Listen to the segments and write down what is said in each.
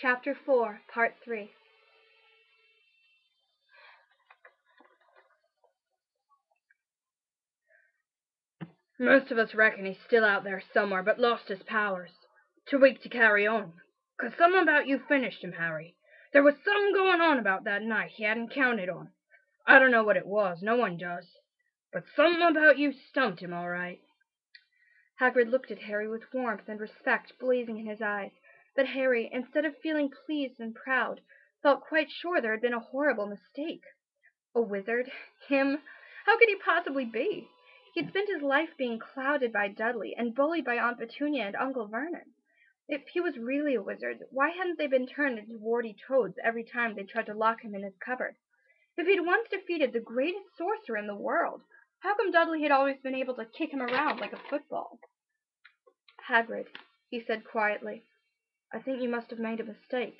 Chapter 4, Part 3. Most of us reckon he's still out there somewhere, but lost his powers. Too weak to carry on. 'Cause something about you finished him, Harry. There was something going on about that night he hadn't counted on. I don't know what it was, no one does. But something about you stumped him, all right. Hagrid looked at Harry with warmth and respect blazing in his eyes, but Harry, instead of feeling pleased and proud, felt quite sure there had been a horrible mistake. A wizard? Him? How could he possibly be? He'd spent his life being clouded by Dudley and bullied by Aunt Petunia and Uncle Vernon. If he was really a wizard, why hadn't they been turned into warty toads every time they tried to lock him in his cupboard? If he'd once defeated the greatest sorcerer in the world, how come Dudley had always been able to kick him around like a football? Hagrid, he said quietly, I think you must have made a mistake.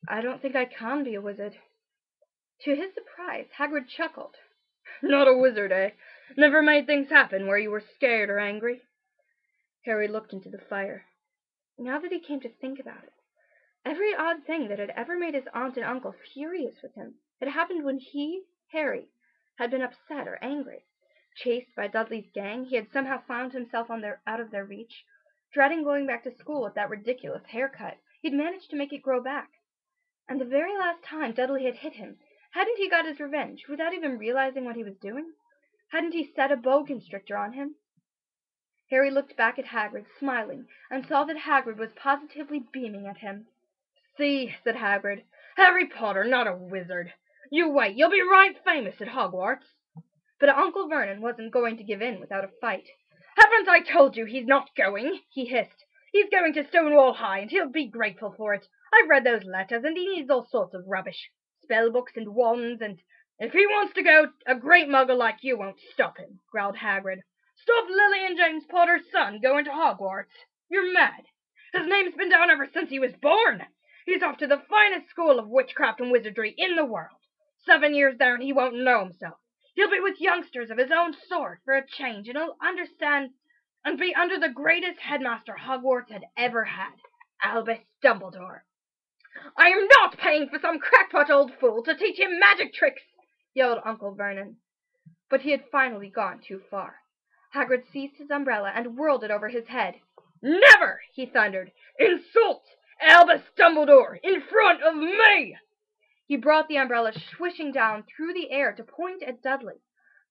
I don't think I can be a wizard. To his surprise, Hagrid chuckled. Not a wizard, eh? Never made things happen where you were scared or angry? Harry looked into the fire. Now that he came to think about it, every odd thing that had ever made his aunt and uncle furious with him had happened when he, Harry, had been upset or angry. Chased by Dudley's gang, he had somehow found himself out of their reach. Dreading going back to school with that ridiculous haircut, he'd managed to make it grow back. And the very last time Dudley had hit him, hadn't he got his revenge without even realizing what he was doing? Hadn't he set a boa constrictor on him? Harry looked back at Hagrid, smiling, and saw that Hagrid was positively beaming at him. See, said Hagrid, Harry Potter, not a wizard. You wait, you'll be right famous at Hogwarts. But Uncle Vernon wasn't going to give in without a fight. Haven't I told you he's not going? He hissed. He's going to Stonewall High, and he'll be grateful for it. I've read those letters, and he needs all sorts of rubbish. Spellbooks and wands, and if he wants to go, a great muggle like you won't stop him, growled Hagrid. Stop Lily and James Potter's son going to Hogwarts? You're mad. His name's been down ever since he was born. He's off to the finest school of witchcraft and wizardry in the world. 7 years there and he won't know himself. He'll be with youngsters of his own sort for a change, and he'll understand and be under the greatest headmaster Hogwarts had ever had, Albus Dumbledore. I am not paying for some crackpot old fool to teach him magic tricks, yelled Uncle Vernon. But he had finally gone too far. Hagrid seized his umbrella and whirled it over his head. Never, he thundered, insult Albus Dumbledore in front of me! He brought the umbrella swishing down through the air to point at Dudley.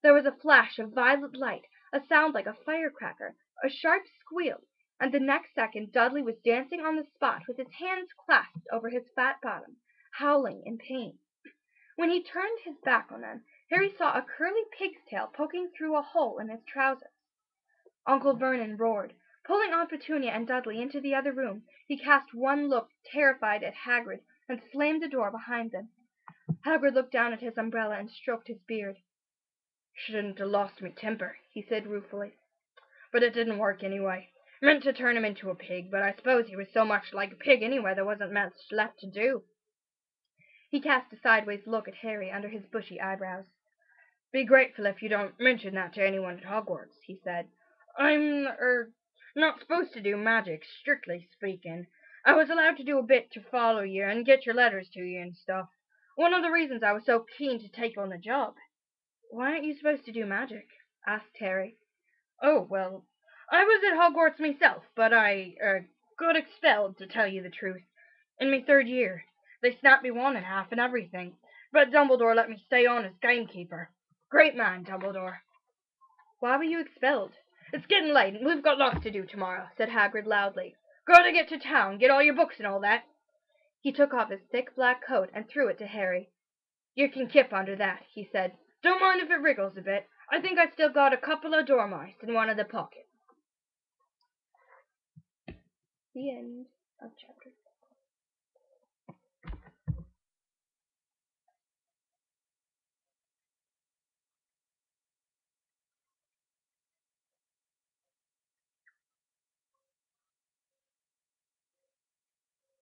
There was a flash of violet light, a sound like a firecracker, a sharp squeal, and the next second Dudley was dancing on the spot with his hands clasped over his fat bottom, howling in pain. When he turned his back on them, Harry saw a curly pig's tail poking through a hole in his trousers. Uncle Vernon roared. Pulling Aunt Petunia and Dudley into the other room, he cast one look terrified at Hagrid and slammed the door behind them. Hagrid looked down at his umbrella and stroked his beard. Shouldn't have lost me temper, he said ruefully. But it didn't work anyway. Meant to turn him into a pig, but I suppose he was so much like a pig anyway there wasn't much left to do. He cast a sideways look at Harry under his bushy eyebrows. Be grateful if you don't mention that to anyone at Hogwarts, he said. I'm, not supposed to do magic, strictly speaking. I was allowed to do a bit to follow you and get your letters to you and stuff. One of the reasons I was so keen to take on the job. Why aren't you supposed to do magic? Asked Harry. Oh, well, I was at Hogwarts myself, but I, got expelled, to tell you the truth. In my 3rd year. They snapped me 1.5 and everything, but Dumbledore let me stay on as gamekeeper. Great man, Dumbledore. Why were you expelled? It's getting late, and we've got lots to do tomorrow, said Hagrid loudly. Gotta get to town, get all your books and all that. He took off his thick black coat and threw it to Harry. You can kip under that, he said. Don't mind if it wriggles a bit. I think I still got a couple of dormice in one of the pockets. The end of chapter